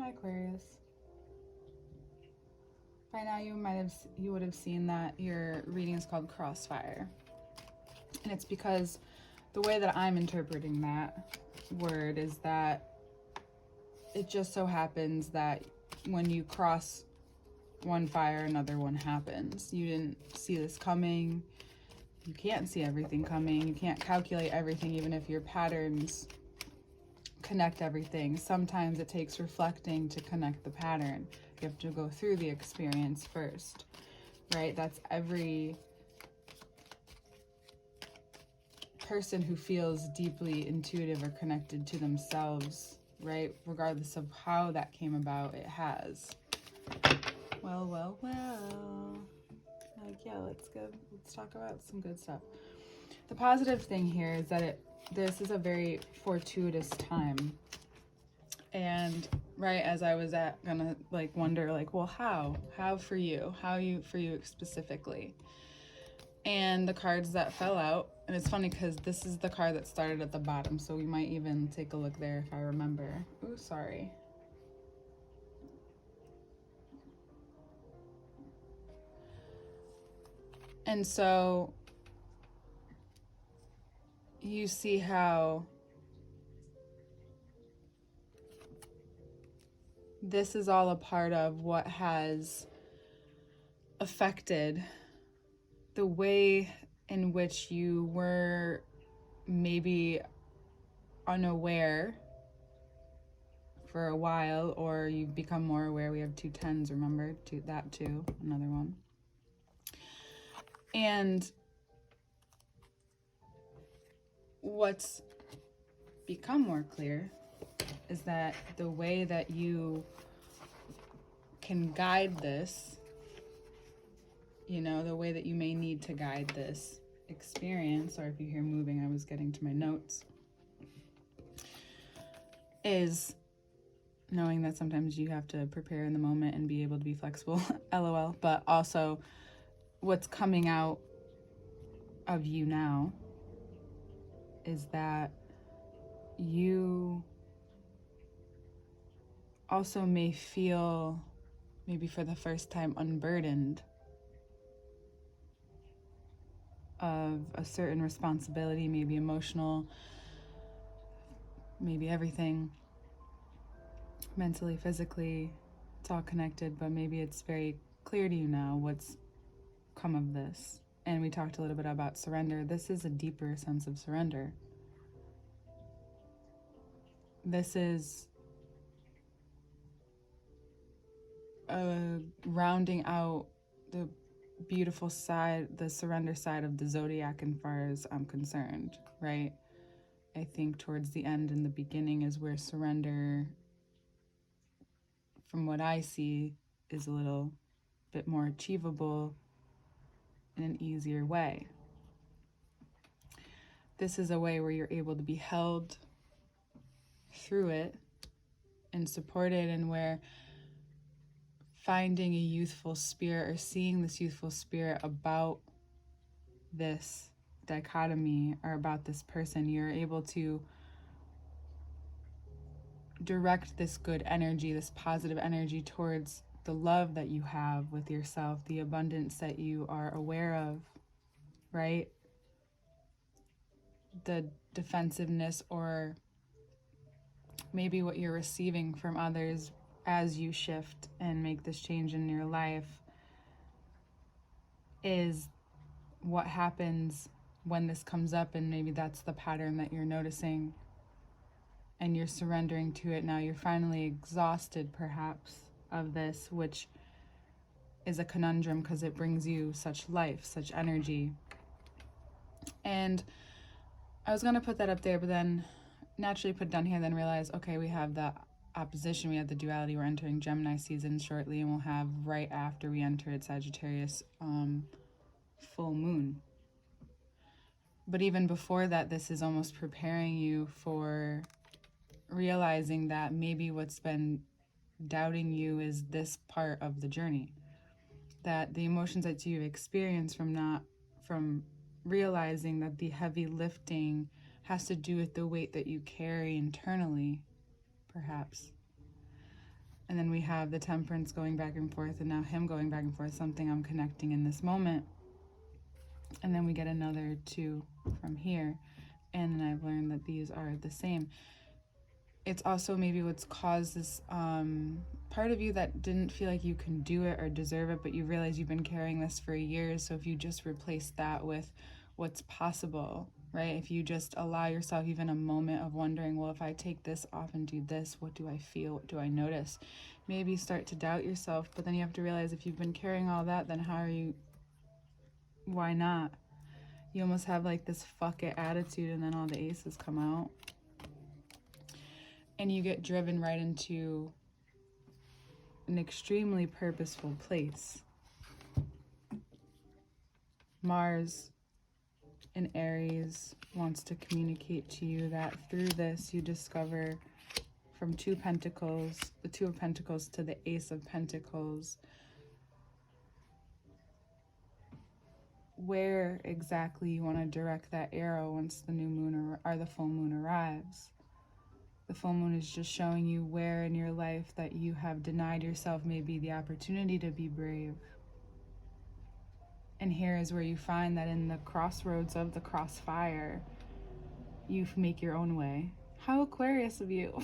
Hi, Aquarius. By now you would have seen that your reading is called Crossfire. And it's because the way that I'm interpreting that word is that it just so happens that when you cross one fire, another one happens. You didn't see this coming. You can't see everything coming. You can't calculate everything, even if your patterns connect everything. Sometimes it takes reflecting to connect the pattern. You have to go through the experience first, right? That's every person who feels deeply intuitive or connected to themselves, right? Regardless of how that came about, it has. Well. Like, yeah, let's talk about some good stuff. The positive thing here is that this is a very fortuitous time. And right as I was gonna like wonder like, well, how for you, for you specifically. And the cards that fell out, and it's funny because this is the card that started at the bottom, so we might even take a look there if I remember. Ooh, sorry. And so you see how this is all a part of what has affected the way in which you were maybe unaware for a while, or you've become more aware. We have 2 10s, remember? That too, another one. And what's become more clear is that the way that you can guide this, the way that you may need to guide this experience, or if you hear moving, I was getting to my notes, is knowing that sometimes you have to prepare in the moment and be able to be flexible, LOL, but also what's coming out of you now is that you also may feel, maybe for the first time, unburdened of a certain responsibility, maybe emotional, maybe everything, mentally, physically, it's all connected, but maybe it's very clear to you now what's come of this. And we talked a little bit about surrender. This is a deeper sense of surrender. This is rounding out the beautiful side, the surrender side of the zodiac, as far as I'm concerned, right? I think towards the end and the beginning is where surrender, from what I see, is a little bit more achievable in an easier way. This is a way where you're able to be held through it and supported, and where finding a youthful spirit, or seeing this youthful spirit about this dichotomy, or about this person, you're able to direct this good energy, this positive energy, towards the love that you have with yourself, the abundance that you are aware of, right? The defensiveness, or maybe what you're receiving from others as you shift and make this change in your life, is what happens when this comes up. And maybe that's the pattern that you're noticing, and you're surrendering to it now. You're finally exhausted, perhaps, of this, which is a conundrum because it brings you such life, such energy. And I was going to put that up there, but then naturally put it down here, then realize, okay, we have the opposition, we have the duality. We're entering Gemini season shortly, and we'll have, right after we enter it, Sagittarius full moon. But even before that, this is almost preparing you for realizing that maybe what's been doubting you is this part of the journey, that the emotions that you've experienced from realizing that the heavy lifting has to do with the weight that you carry internally, perhaps. And then we have the Temperance going back and forth, and now him going back and forth, something I'm connecting in this moment. And then we get another 2 from here. And then I've learned that these are the same. It's also maybe what's caused this part of you that didn't feel like you can do it or deserve it, but you realize you've been carrying this for years. So if you just replace that with what's possible, right? If you just allow yourself even a moment of wondering, well, if I take this off and do this, what do I feel? What do I notice? Maybe start to doubt yourself, but then you have to realize if you've been carrying all that, then why not? You almost have like this fuck it attitude, and then all the aces come out. And you get driven right into an extremely purposeful place. Mars in Aries wants to communicate to you that through this you discover from 2 Pentacles, the 2 of Pentacles to the Ace of Pentacles, where exactly you want to direct that arrow once the new moon or the full moon arrives. The full moon is just showing you where in your life that you have denied yourself maybe the opportunity to be brave. And here is where you find that in the crossroads of the crossfire, you make your own way. How Aquarius of you.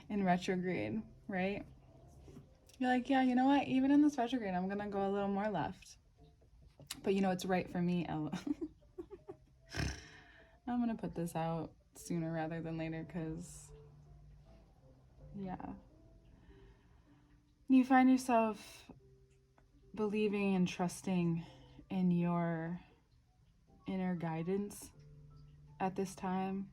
In retrograde, right? You're like, yeah, you know what? Even in this retrograde, I'm going to go a little more left. But you know, it's right for me, Ella. I'm going to put this out sooner rather than later because, yeah. You find yourself believing and trusting in your inner guidance at this time.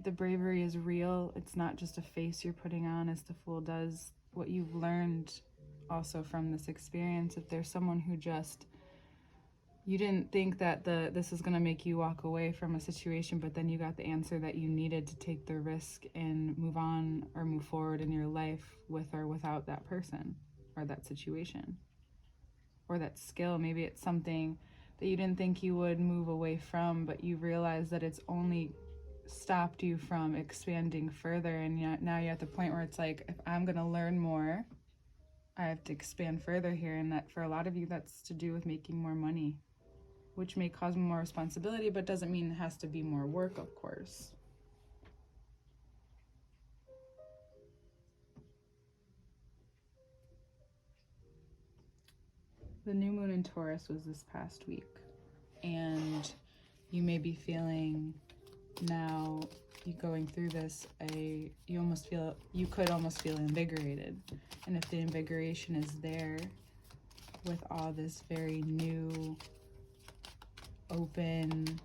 The bravery is real. It's not just a face you're putting on as the Fool does. What you've learned also from this experience, if there's someone who just, you didn't think that this is going to make you walk away from a situation, but then you got the answer that you needed to take the risk and move on or move forward in your life with or without that person or that situation or that skill. Maybe it's something that you didn't think you would move away from, but you realize that it's only stopped you from expanding further. And now you're at the point where it's like, if I'm going to learn more, I have to expand further here. And that for a lot of you, that's to do with making more money, which may cause more responsibility, but doesn't mean it has to be more work, of course. The new moon in Taurus was this past week, and you may be feeling now, you going through this, you could almost feel invigorated. And if the invigoration is there with all this very new, open,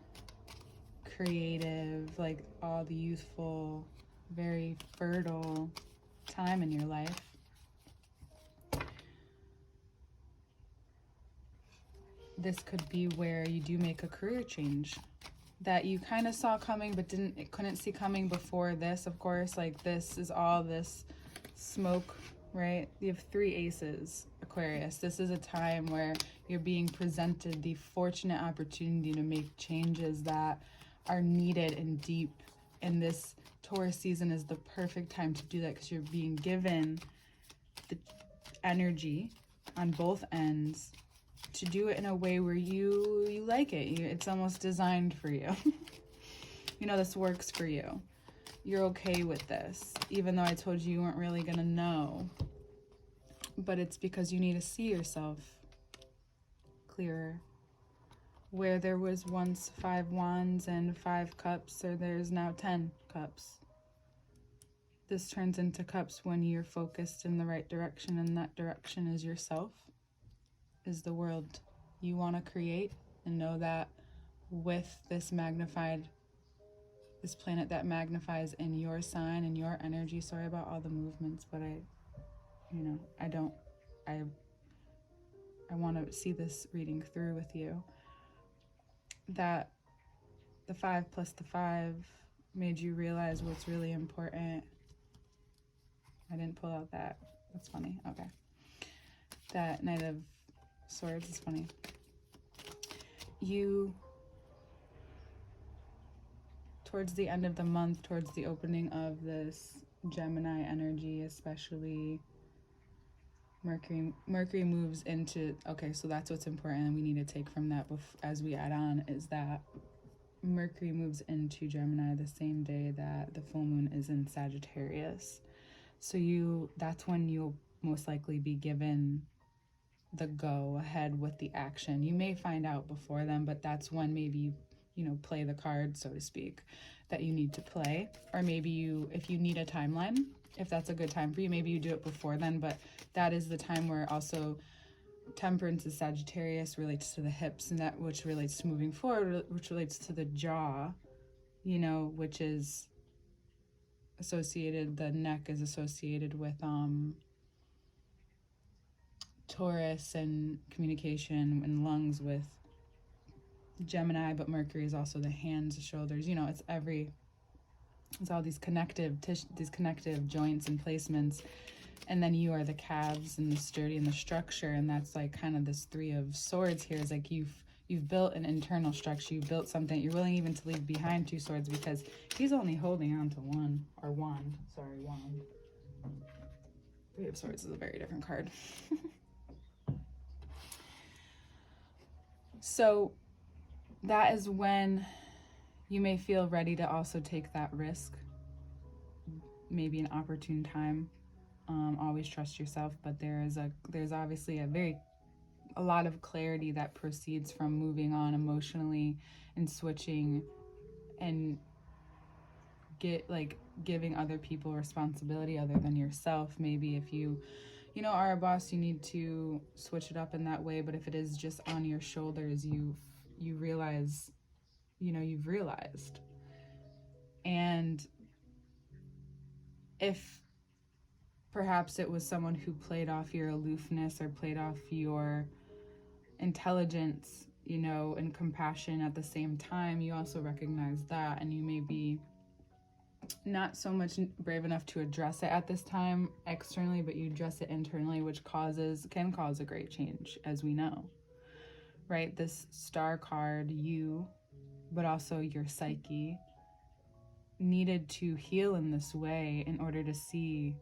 creative, like all the youthful, very fertile time in your life, this could be where you do make a career change that you kind of saw coming but couldn't see coming before this. Of course, like this is all this smoke, right? You have 3 aces, Aquarius. This is a time where you're being presented the fortunate opportunity to make changes that are needed and deep, and this Taurus season is the perfect time to do that because you're being given the energy on both ends to do it in a way where you like it. It's almost designed for you. You know, this works for you. You're okay with this, even though I told you weren't really gonna know. But it's because you need to see yourself clearer. Where there was once 5 wands and 5 cups, or there's now 10 cups. This turns into cups when you're focused in the right direction, and that direction is yourself, is the world you want to create. And know that with this planet that magnifies in your sign and your energy, sorry about all the movements, but I want to see this reading through with you, that the 5 plus the 5 made you realize what's really important. I didn't pull out that. That's funny. Okay. That Knight of Swords is funny. You, towards the end of the month, towards the opening of this Gemini energy, especially Mercury moves into, okay, so that's what's important and we need to take from that as we add on, is that Mercury moves into Gemini the same day that the full moon is in Sagittarius. So that's when you'll most likely be given the go ahead with the action. You may find out before then, but that's when maybe you play the card, so to speak, that you need to play. Or maybe if you need a timeline, if that's a good time for you, maybe you do it before then. But that is the time where also Temperance is Sagittarius, relates to the hips, and that which relates to moving forward, which relates to the jaw, which is associated, the neck is associated with Taurus, and communication and lungs with Gemini, but Mercury is also the hands, the shoulders. It's all these connective joints and placements, and then you are the calves and the sturdy and the structure, and that's like kind of this Three of Swords here. Is like you've built an internal structure, you've built something. You're willing even to leave behind Two Swords because he's only holding on to wand. Three of Swords is a very different card. So that is when you may feel ready to also take that risk, maybe an opportune time. Always trust yourself, but there's obviously a lot of clarity that proceeds from moving on emotionally and switching and giving other people responsibility other than yourself. Maybe if you are a boss, you need to switch it up in that way, but if it is just on your shoulders, you realize, you've realized. And if perhaps it was someone who played off your aloofness or played off your intelligence, and compassion at the same time, you also recognize that, and you may be not so much brave enough to address it at this time externally, but you address it internally, which can cause a great change, as we know, right? This star card, but also your psyche, needed to heal in this way in order to see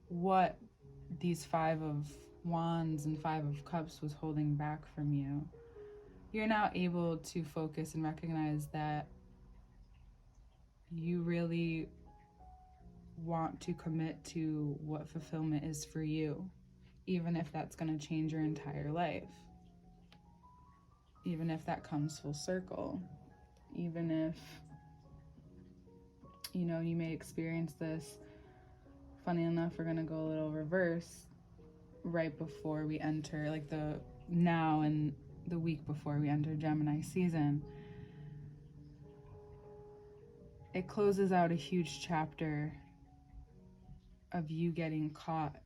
what these Five of Wands and Five of Cups was holding back from you. You're now able to focus and recognize that you really want to commit to what fulfillment is for you, even if that's going to change your entire life, even if that comes full circle, even if you may experience this. Funny enough, we're going to go a little reverse right before we enter, like now and the week before we enter Gemini season. It closes out a huge chapter of you getting caught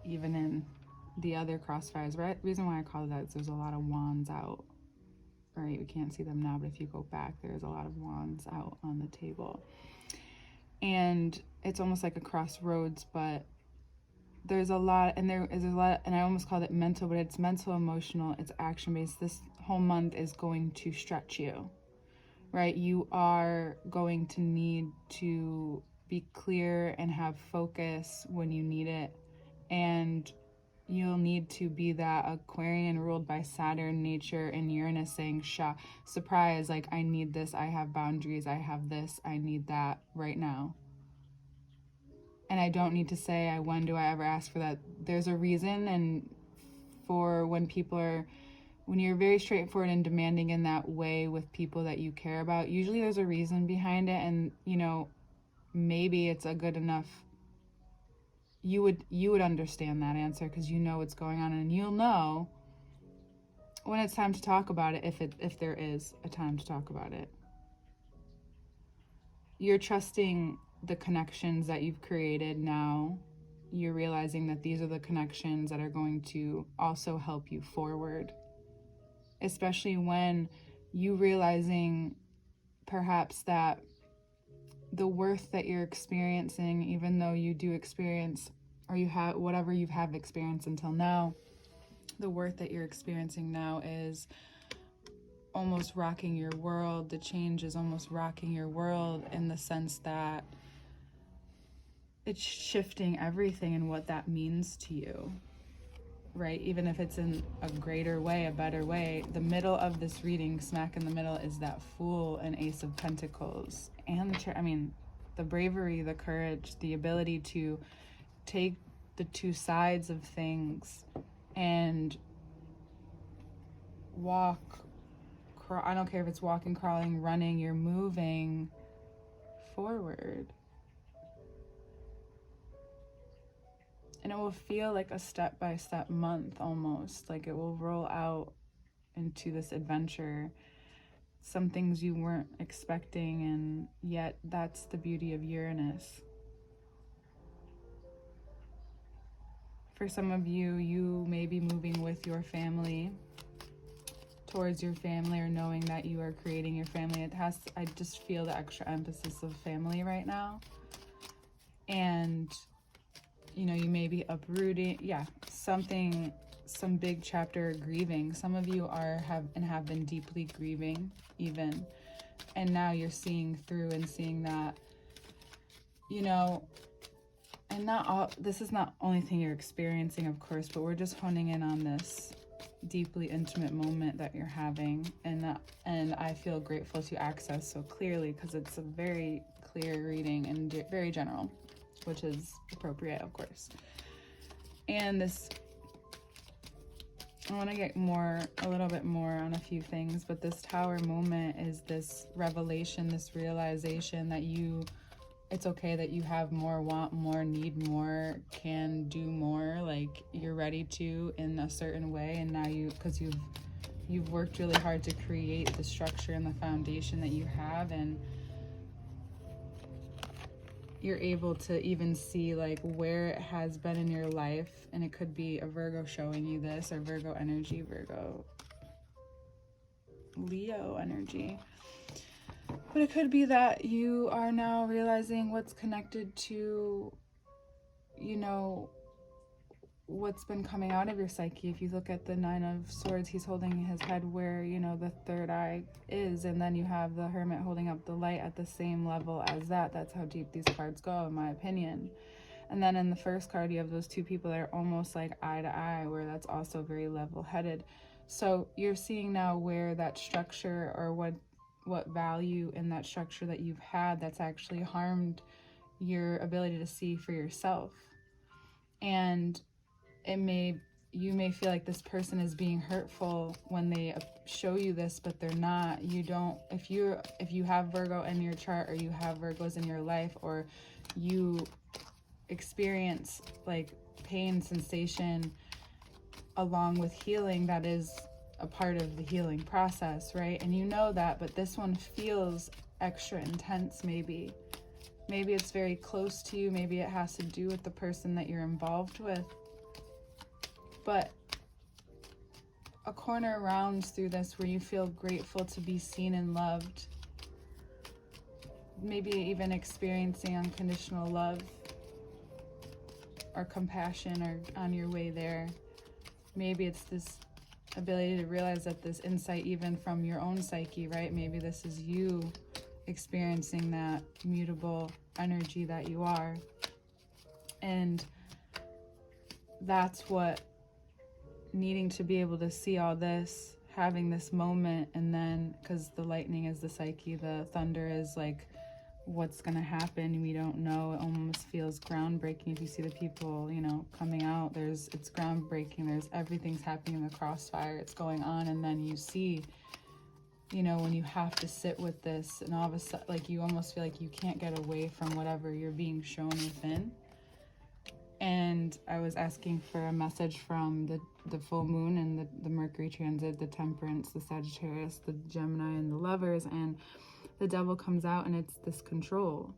even in the other crossfires, right? The reason why I call it that is there's a lot of wands out, right? We can't see them now, but if you go back, there's a lot of wands out on the table. And it's almost like a crossroads, but there's a lot, and I almost called it mental, but it's mental, emotional, it's action-based. This whole month is going to stretch you, right? You are going to need to be clear and have focus when you need it, and you'll need to be that Aquarian ruled by Saturn, nature, and Uranus saying, surprise, like, I need this, I have boundaries, I have this, I need that right now. And I don't need to say, when do I ever ask for that? There's a reason, and for when you're very straightforward and demanding in that way with people that you care about, usually there's a reason behind it, and, maybe it's a good enough, you would understand that answer because you know what's going on, and you'll know when it's time to talk about it, if there is a time to talk about it. You're trusting the connections that you've created now. You're realizing that these are the connections that are going to also help you forward, especially when you realizing perhaps that the worth that you're experiencing, even though you do experience, or you have whatever you have experienced until now, the worth that you're experiencing now is almost rocking your world. The change is almost rocking your world in the sense that it's shifting everything and what that means to you, right? Even if it's in a greater way, a better way. The middle of this reading, smack in the middle, is that Fool and Ace of Pentacles. And the bravery, the courage, the ability to take the two sides of things and I don't care if it's walking, crawling, running, you're moving forward. And it will feel like a step-by-step month almost, like it will roll out into this adventure, some things you weren't expecting, and yet that's the beauty of Uranus. For some of you, you may be moving with your family, towards your family, or knowing that you are creating your family. I just feel the extra emphasis of family right now. And, you know, you may be uprooting, some big chapter grieving. Some of you have been deeply grieving even. And now you're seeing through and seeing that, you know, and this is not only thing you're experiencing, of course, but we're just honing in on this deeply intimate moment that you're having, and I feel grateful to access so clearly, because it's a very clear reading and very general, which is appropriate, of course. And I want to get a little bit more on a few things, but this Tower moment is this revelation, this realization that it's okay that you have more, want more, need more, can do more, like you're ready to in a certain way. And now because you've worked really hard to create the structure and the foundation that you have, and you're able to even see like where it has been in your life. And it could be a Virgo showing you this, or Virgo energy, Virgo, Leo energy. But it could be that you are now realizing what's connected to, you know, what's been coming out of your psyche. If you look at the Nine of Swords, he's holding his head where, you know, the third eye is. And then you have the Hermit holding up the light at the same level as that. That's how deep these cards go, in my opinion. And then in the first card, you have those two people that are almost like eye to eye, where that's also very level-headed. So you're seeing now where that structure, or what value in that structure that you've had that's actually harmed your ability to see for yourself. And you may feel like this person is being hurtful when they show you this, but they're not. If you have Virgo in your chart, or you have Virgos in your life, or you experience like pain, sensation along with healing, that is a part of the healing process, right? And you know that, but this one feels extra intense. Maybe it's very close to you. Maybe it has to do with the person that you're involved with. But a corner rounds through this where you feel grateful to be seen and loved. Maybe even experiencing unconditional love or compassion, or on your way there. Maybe it's this ability to realize that this insight, even from your own psyche, right? Maybe this is you experiencing that mutable energy that you are. And that's what needing to be able to see all this, having this moment, and then, because the lightning is the psyche, the thunder is like what's gonna happen, we don't know. It almost feels groundbreaking. If you see the people, you know, coming out, it's groundbreaking. Everything's happening in the crossfire, it's going on. And then you see, you know, when you have to sit with this, and all of a sudden, like, you almost feel like you can't get away from whatever you're being shown within. And I was asking for a message from the full moon and the Mercury transit, the Temperance, the Sagittarius, the Gemini, and the Lovers, and the Devil comes out, and it's this control.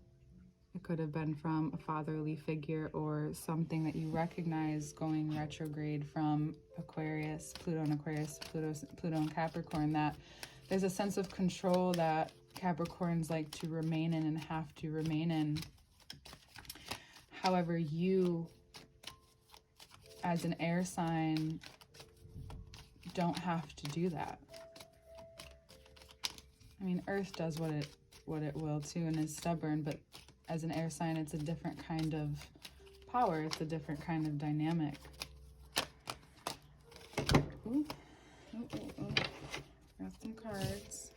It could have been from a fatherly figure, or something that you recognize going retrograde from Aquarius, Pluto and Capricorn, that there's a sense of control that Capricorns like to remain in and have to remain in. However, you, as an air sign, don't have to do that. I mean, Earth does what it will too, and is stubborn, but as an air sign, it's a different kind of power. It's a different kind of dynamic. Ooh. Got some cards.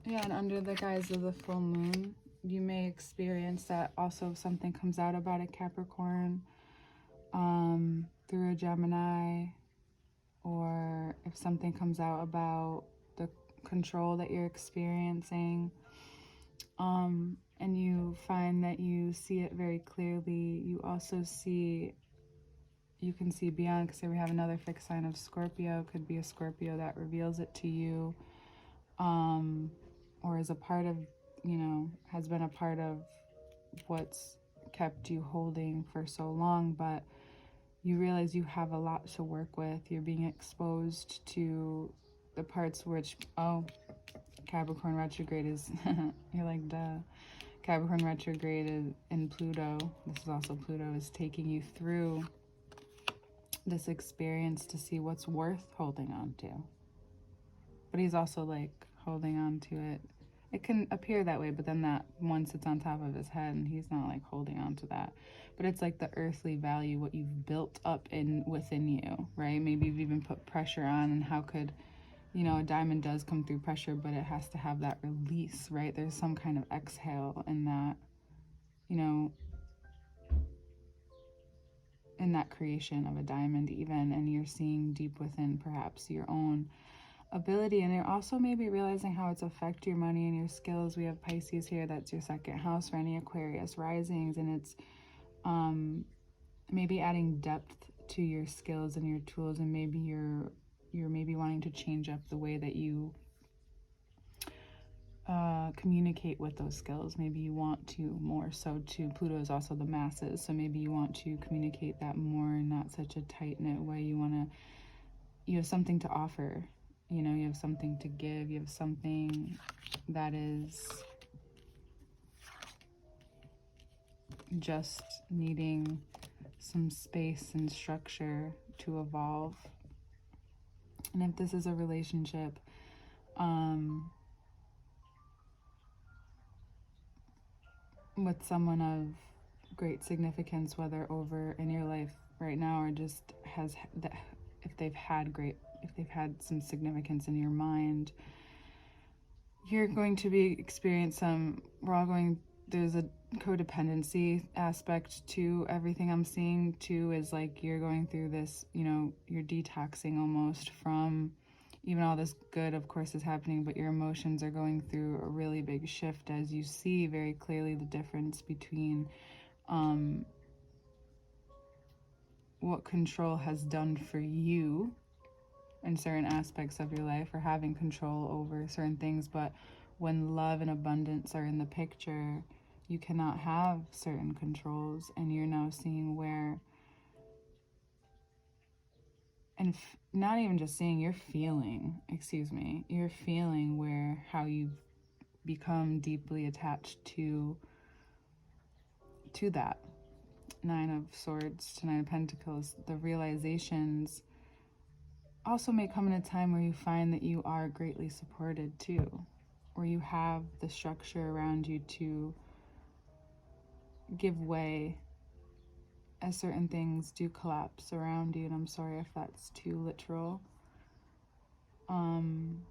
Yeah, and under the guise of the full moon, you may experience that also if something comes out about a Capricorn through a Gemini, or if something comes out about the control that you're experiencing, and you find that you see it very clearly, you also see, you can see beyond, because here we have another fixed sign of Scorpio. Could be a Scorpio that reveals it to you, or is a part of, you know, has been a part of what's kept you holding for so long, but you realize you have a lot to work with. You're being exposed to the parts which, oh, Capricorn retrograde is, you're like, duh. Capricorn retrograde is in Pluto. This is also Pluto, is taking you through this experience to see what's worth holding on to. But he's also like holding on to it. It can appear that way, but then that once it's on top of his head and he's not like holding on to that. But it's like the earthly value, what you've built up within you, right? Maybe you've even put pressure on, and how could, you know, a diamond does come through pressure, but it has to have that release, right? There's some kind of exhale in that, you know, in that creation of a diamond even, and you're seeing deep within perhaps your own ability, and you're also maybe realizing how it's affect your money and your skills. We have Pisces here, that's your second house for any Aquarius risings, and it's maybe adding depth to your skills and your tools, and maybe you're maybe wanting to change up the way that you communicate with those skills. Maybe you want to more so to, Pluto is also the masses, so maybe you want to communicate that more in not such a tight-knit way. You have something to offer, you know, you have something to give, you have something that is just needing some space and structure to evolve. And if this is a relationship, with someone of great significance, whether over in your life right now or just if they've had some significance in your mind, you're going to be experiencing there's a codependency aspect to everything I'm seeing too, is like you're going through this, you know, you're detoxing almost from, even all this good of course is happening, but your emotions are going through a really big shift as you see very clearly the difference between what control has done for you in certain aspects of your life, or having control over certain things, but when love and abundance are in the picture, you cannot have certain controls, and you're now seeing where, and not even just seeing, you're feeling where, how you've become deeply attached to that. Nine of Swords to Nine of Pentacles, the realizations also may come in a time where you find that you are greatly supported too, where you have the structure around you to give way as certain things do collapse around you. And I'm sorry if that's too literal. And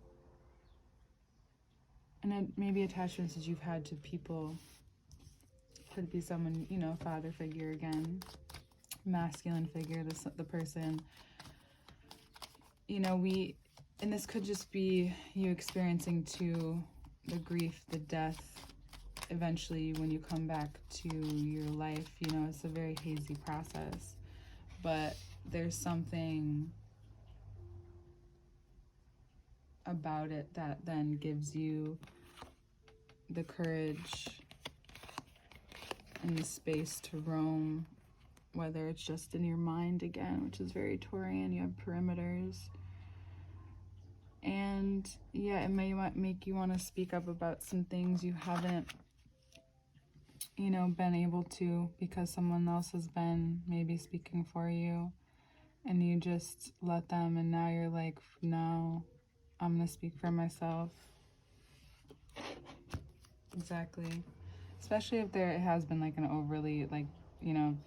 it maybe attachments that you've had to people. Could be someone, you know, father figure again, masculine figure, the person, you know, and this could just be you experiencing too the grief, the death, eventually when you come back to your life. You know, it's a very hazy process, but there's something about it that then gives you the courage and the space to roam, whether it's just in your mind again, which is very Taurian. You have perimeters, and yeah, it may make you want to speak up about some things you haven't, you know, been able to, because someone else has been maybe speaking for you, and you just let them, and now you're like, no, I'm gonna speak for myself. Exactly. especially if there has been like an overly, like, you know,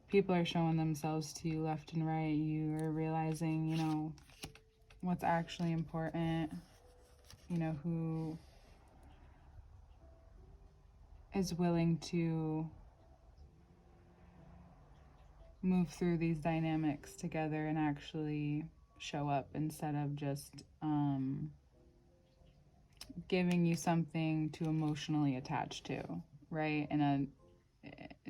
people are showing themselves to you left and right. You are realizing, you know, what's actually important, you know, who is willing to move through these dynamics together and actually show up instead of just giving you something to emotionally attach to, right? And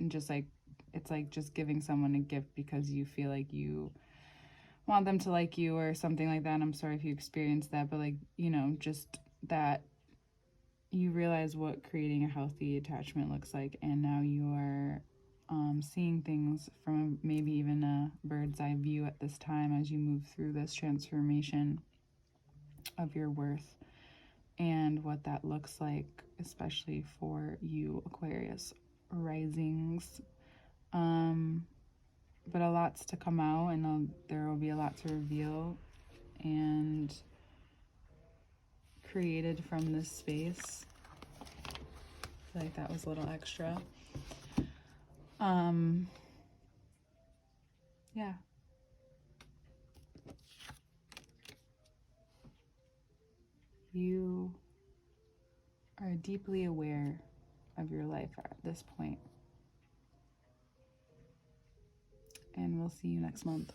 just like, it's like just giving someone a gift because you feel like you want them to like you or something like that. I'm sorry if you experienced that, but like, you know, just that you realize what creating a healthy attachment looks like, and now you are seeing things from maybe even a bird's eye view at this time as you move through this transformation of your worth and what that looks like, especially for you Aquarius risings. But a lot's to come out, and there will be a lot to reveal and created from this space. I feel like that was a little extra. Yeah. You are deeply aware of your life at this point. And we'll see you next month.